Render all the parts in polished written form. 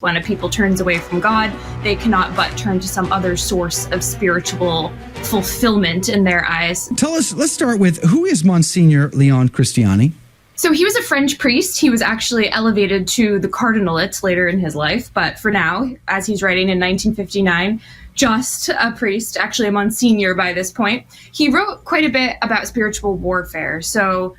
When a people turns away from God, they cannot but turn to some other source of spiritual fulfillment in their eyes. Let's start with, who is Monsignor Leon Cristiani? So he was a French priest. He was actually elevated to the cardinalate later in his life, but for now, as he's writing in 1959, just a priest, actually a Monsignor by this point. He wrote quite a bit about spiritual warfare. So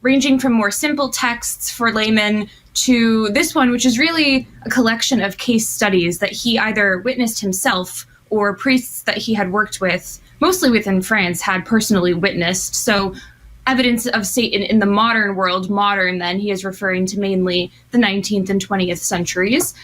ranging from more simple texts for laymen to this one, which is really a collection of case studies that he either witnessed himself or priests that he had worked with, mostly within France, had personally witnessed. So evidence of Satan in the modern world, modern then, he is referring to mainly the 19th and 20th centuries.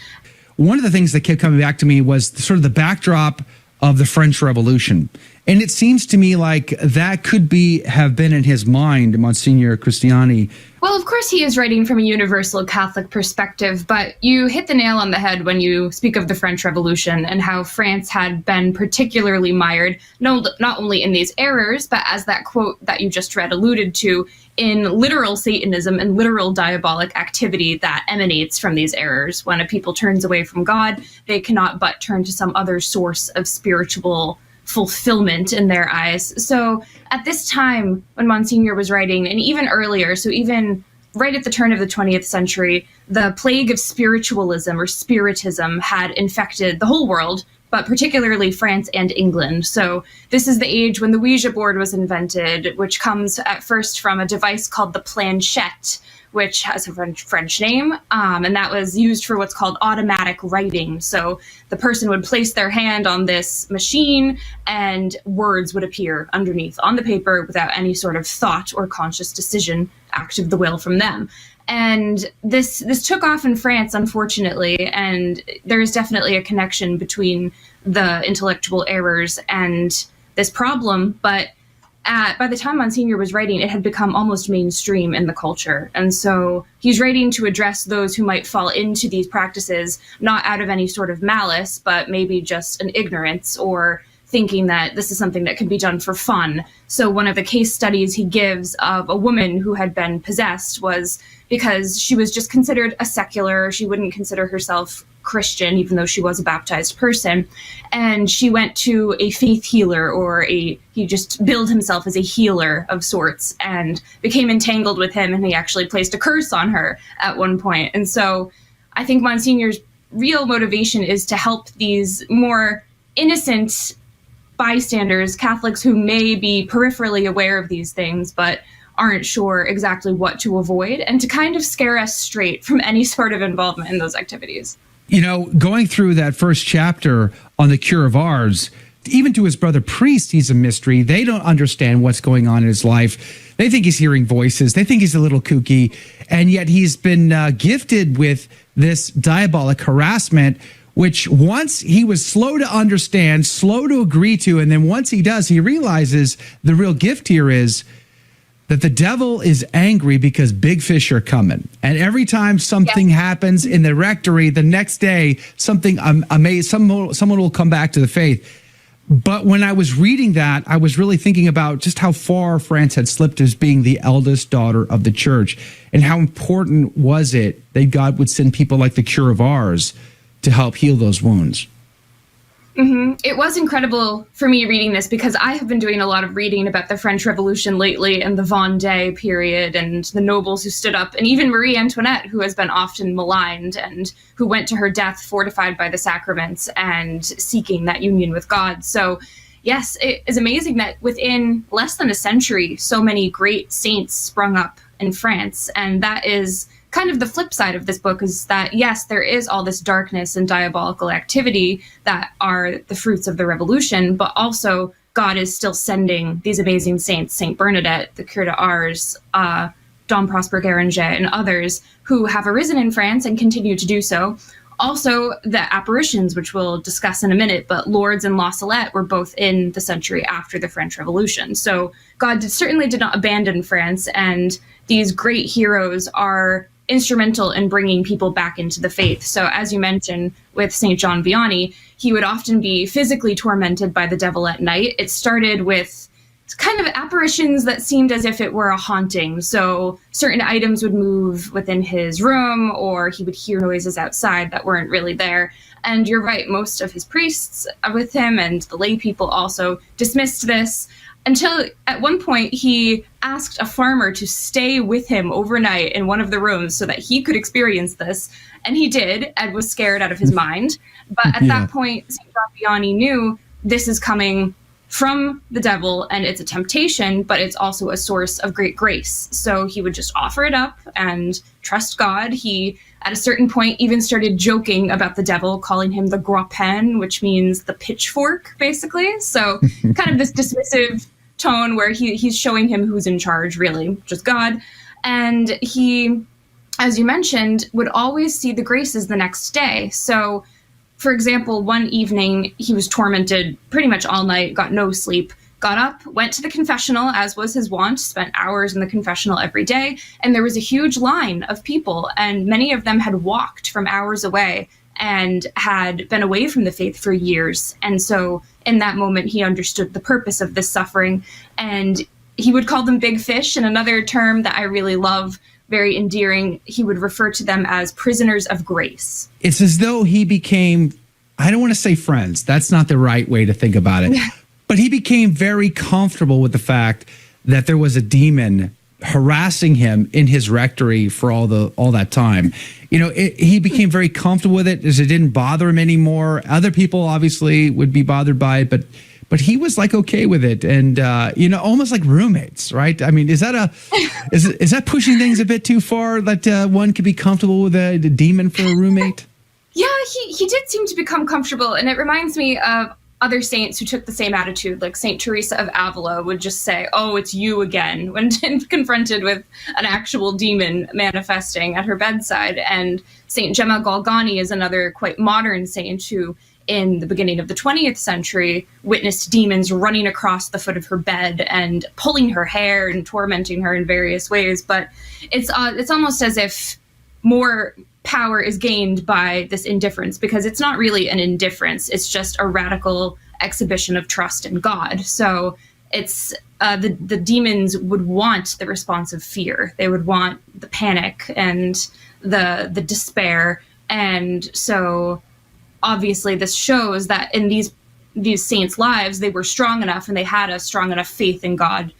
One of the things that kept coming back to me was sort of the backdrop of the French Revolution. And it seems to me like that could have been in his mind, Monsignor Cristiani. Well, of course, he is writing from a universal Catholic perspective, but you hit the nail on the head when you speak of the French Revolution and how France had been particularly mired, not only in these errors, but as that quote that you just read alluded to, in literal Satanism and literal diabolic activity that emanates from these errors. When a people turns away from God, they cannot but turn to some other source of spiritual fulfillment in their eyes. So at this time when Monsignor was writing, and even earlier, so even right at the turn of the 20th century, the plague of spiritualism or spiritism had infected the whole world, but particularly France and England. So this is the age when the Ouija board was invented, which comes at first from a device called the planchette, which has a French name, and that was used for what's called automatic writing. So the person would place their hand on this machine and words would appear underneath on the paper without any sort of thought or conscious decision, act of the will from them. And this took off in France, unfortunately, and there is definitely a connection between the intellectual errors and this problem, but by the time Monsignor was writing, it had become almost mainstream in the culture. And so he's writing to address those who might fall into these practices, not out of any sort of malice, but maybe just an ignorance or thinking that this is something that could be done for fun. So one of the case studies he gives of a woman who had been possessed was because she was just considered a secular, she wouldn't consider herself Christian, even though she was a baptized person. And she went to a faith healer, he just billed himself as a healer of sorts and became entangled with him. And he actually placed a curse on her at one point. And so I think Monsignor's real motivation is to help these more innocent bystanders, Catholics who may be peripherally aware of these things, but aren't sure exactly what to avoid, and to kind of scare us straight from any sort of involvement in those activities. You know, going through that first chapter on the cure of Ars, even to his brother priest, he's a mystery. They don't understand what's going on in his life. They think he's hearing voices. They think he's a little kooky. And yet he's been gifted with this diabolic harassment, which once he was slow to understand, slow to agree to, and then once he does, he realizes the real gift here is that the devil is angry because big fish are coming. And every time something happens in the rectory, the next day, something amazing, someone will come back to the faith. But when I was reading that, I was really thinking about just how far France had slipped as being the eldest daughter of the church, and how important was it that God would send people like the cure of Ars to help heal those wounds. Mm-hmm. It was incredible for me reading this because I have been doing a lot of reading about the French Revolution lately and the Vendée period and the nobles who stood up, and even Marie Antoinette, who has been often maligned and who went to her death fortified by the sacraments and seeking that union with God. So yes, it is amazing that within less than a century, so many great saints sprung up in France. And that is kind of the flip side of this book, is that, yes, there is all this darkness and diabolical activity that are the fruits of the revolution, but also God is still sending these amazing saints, Saint Bernadette, the Cure de Ars, Dom Prosper Guéranger, and others who have arisen in France and continue to do so. Also, the apparitions, which we'll discuss in a minute, but Lourdes and La Salette were both in the century after the French Revolution. So God certainly did not abandon France, and these great heroes are instrumental in bringing people back into the faith. So as you mentioned with Saint John Vianney, he would often be physically tormented by the devil at night. It started with kind of apparitions that seemed as if it were a haunting. So certain items would move within his room, or he would hear noises outside that weren't really there. And you're right, most of his priests with him and the lay people also dismissed this, until at one point he asked a farmer to stay with him overnight in one of the rooms so that he could experience this. And he did, and was scared out of his mind. But at that point, Saint John Vianney knew this is coming from the devil, and it's a temptation, but it's also a source of great grace. So he would just offer it up and trust God. He, at a certain point, even started joking about the devil, calling him the gros pen, which means the pitchfork, basically. So kind of this dismissive tone where he's showing him who's in charge, really, just God. And he, as you mentioned, would always see the graces the next day. So, for example, one evening he was tormented pretty much all night, got no sleep, got up, went to the confessional, as was his wont, spent hours in the confessional every day, and there was a huge line of people, and many of them had walked from hours away and had been away from the faith for years. And so in that moment, he understood the purpose of this suffering, and he would call them big fish. And another term that I really love, very endearing, he would refer to them as prisoners of grace. It's as though he became, I don't want to say friends, that's not the right way to think about it, but he became very comfortable with the fact that there was a demon harassing him in his rectory for all that time. You know, he became very comfortable with it, as it didn't bother him anymore. Other people obviously would be bothered by it, but he was like okay with it, and you know, almost like roommates, right? I mean, is that pushing things a bit too far, that one could be comfortable with a demon for a roommate? Yeah, he did seem to become comfortable, and it reminds me of other saints who took the same attitude. Like Saint Teresa of Avila would just say, "Oh, it's you again," when confronted with an actual demon manifesting at her bedside. And Saint Gemma Galgani is another quite modern saint who, in the beginning of the 20th century, witnessed demons running across the foot of her bed and pulling her hair and tormenting her in various ways. But it's almost as if more power is gained by this indifference, because it's not really an indifference. It's just a radical exhibition of trust in God. So it's the demons would want the response of fear. They would want the panic and the despair. And so obviously this shows that in these saints' lives, they were strong enough, and they had a strong enough faith in God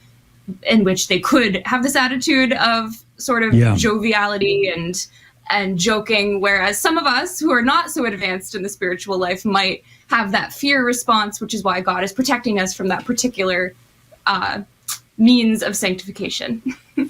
in which they could have this attitude of sort of joviality and joking, whereas some of us who are not so advanced in the spiritual life might have that fear response, which is why God is protecting us from that particular means of sanctification.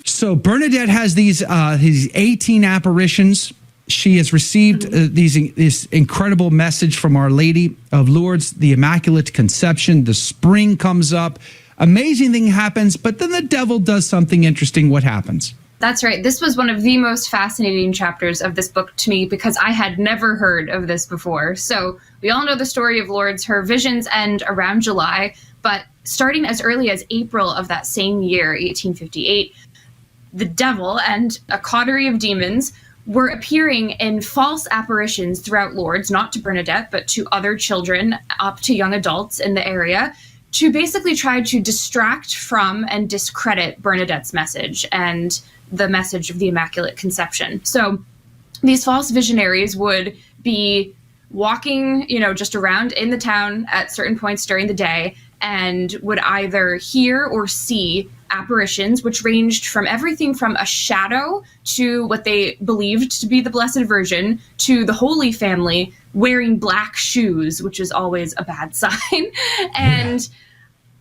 So Bernadette has these 18 apparitions. She has received this incredible message from Our Lady of Lourdes, the Immaculate Conception. The spring comes up. Amazing thing happens, but then the devil does something interesting. What happens? That's right. This was one of the most fascinating chapters of this book to me, because I had never heard of this before. So we all know the story of Lourdes. Her visions end around July, but starting as early as April of that same year, 1858, the devil and a coterie of demons were appearing in false apparitions throughout Lourdes, not to Bernadette, but to other children up to young adults in the area, to basically try to distract from and discredit Bernadette's message and the message of the Immaculate Conception. So these false visionaries would be walking, just around in the town at certain points during the day, and would either hear or see apparitions, which ranged from everything from a shadow to what they believed to be the Blessed Virgin, to the Holy Family wearing black shoes, which is always a bad sign. And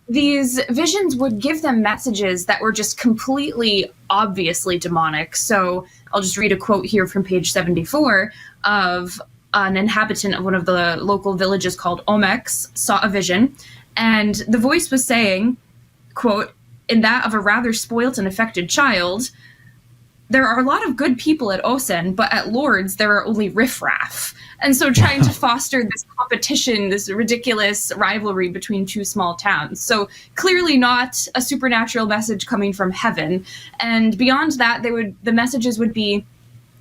these visions would give them messages that were just completely obviously demonic. So I'll just read a quote here from page 74 of an inhabitant of one of the local villages called Omex saw a vision. And the voice was saying, quote, "In that of a rather spoilt and affected child, there are a lot of good people at Osen, but at Lourdes there are only riffraff." And so trying to foster this competition, this ridiculous rivalry between two small towns. So clearly not a supernatural message coming from heaven. And beyond that, the messages would be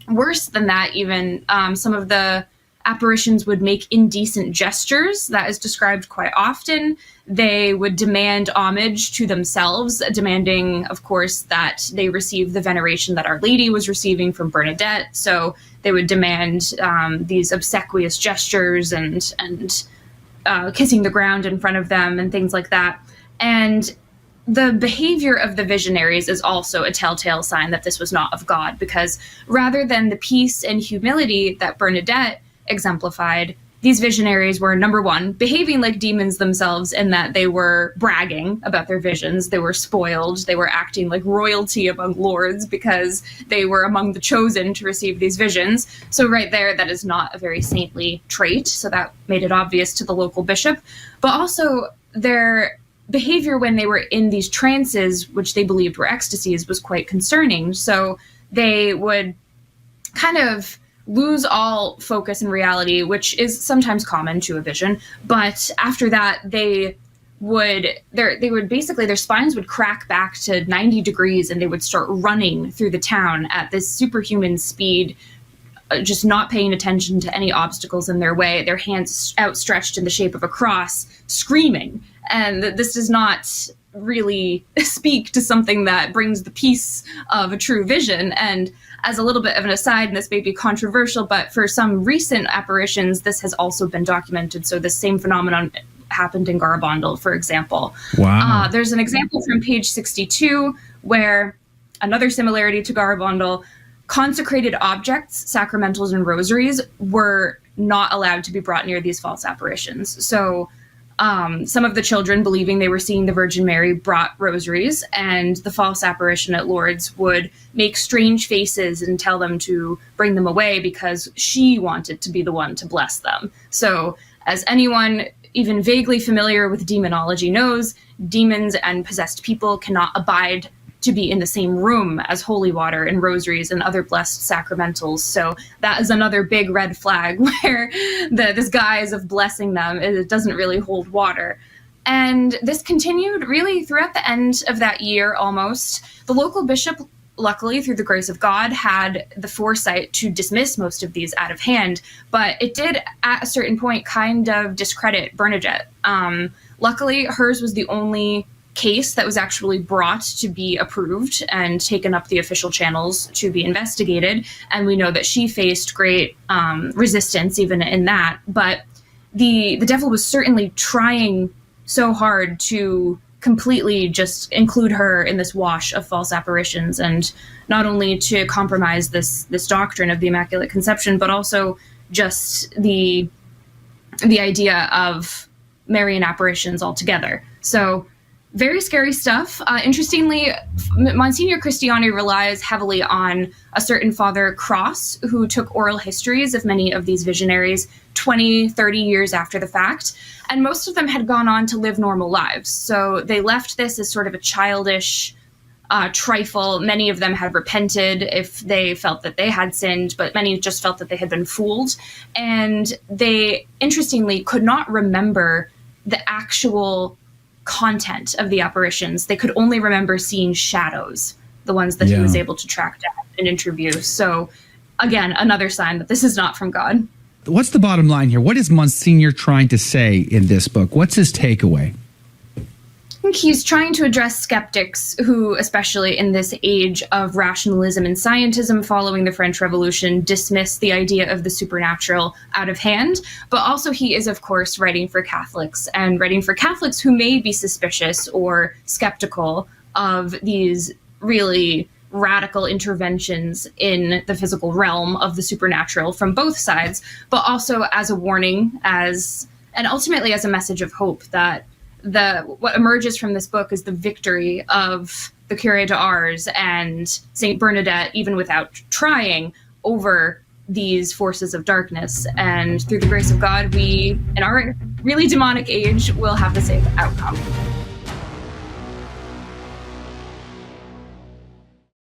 worse than that even. Some of the apparitions would make indecent gestures. That is described quite often. They would demand homage to themselves, demanding, of course, that they receive the veneration that Our Lady was receiving from Bernadette. So they would demand these obsequious gestures and kissing the ground in front of them and things like that. And the behavior of the visionaries is also a telltale sign that this was not of God, because rather than the peace and humility that Bernadette exemplified, these visionaries were, number one, behaving like demons themselves in that they were bragging about their visions. They were spoiled. They were acting like royalty among Lourdes because they were among the chosen to receive these visions. So right there, that is not a very saintly trait. So that made it obvious to the local bishop. But also their behavior when they were in these trances, which they believed were ecstasies, was quite concerning. So they would kind of lose all focus and reality, which is sometimes common to a vision. But after that, they would basically, their spines would crack back to 90 degrees and they would start running through the town at this superhuman speed, just not paying attention to any obstacles in their way, their hands outstretched in the shape of a cross, screaming. And this does not really speak to something that brings the peace of a true vision. And as a little bit of an aside, and this may be controversial, but for some recent apparitions, this has also been documented. So this same phenomenon happened in Garabandal, for example. Wow. There's an example from page 62 where, another similarity to Garabandal, consecrated objects, sacramentals and rosaries, were not allowed to be brought near these false apparitions. So some of the children, believing they were seeing the Virgin Mary, brought rosaries, and the false apparition at Lourdes would make strange faces and tell them to bring them away because she wanted to be the one to bless them. So as anyone even vaguely familiar with demonology knows, demons and possessed people cannot abide to be in the same room as holy water and rosaries and other blessed sacramentals. So that is another big red flag where this guise of blessing them, it doesn't really hold water. And this continued really throughout the end of that year almost. The local bishop, luckily, through the grace of God, had the foresight to dismiss most of these out of hand, but it did at a certain point kind of discredit Bernadette. Luckily, hers was the only case that was actually brought to be approved and taken up the official channels to be investigated. And we know that she faced great resistance even in that. But the devil was certainly trying so hard to completely just include her in this wash of false apparitions, and not only to compromise this doctrine of the Immaculate Conception, but also just the idea of Marian apparitions altogether. So very scary stuff. Interestingly, Monsignor Cristiani relies heavily on a certain Father Cross, who took oral histories of many of these visionaries 20, 30 years after the fact. And most of them had gone on to live normal lives. So they left this as sort of a childish trifle. Many of them had repented if they felt that they had sinned, but many just felt that they had been fooled. And they, interestingly, could not remember the actual content of the apparitions. They could only remember seeing shadows, the ones that he was able to track down and interview. So again, another sign that this is not from God. What's the bottom line here? What is Monsignor trying to say in this book? What's his takeaway? I think he's trying to address skeptics who, especially in this age of rationalism and scientism following the French Revolution, dismiss the idea of the supernatural out of hand. But also he is, of course, writing for Catholics, and writing for Catholics who may be suspicious or skeptical of these really radical interventions in the physical realm of the supernatural from both sides, but also as a warning, and ultimately as a message of hope that what emerges from this book is the victory of the Curé d'Ars and Saint Bernadette, even without trying, over these forces of darkness. And through the grace of God, we, in our really demonic age, will have the same outcome.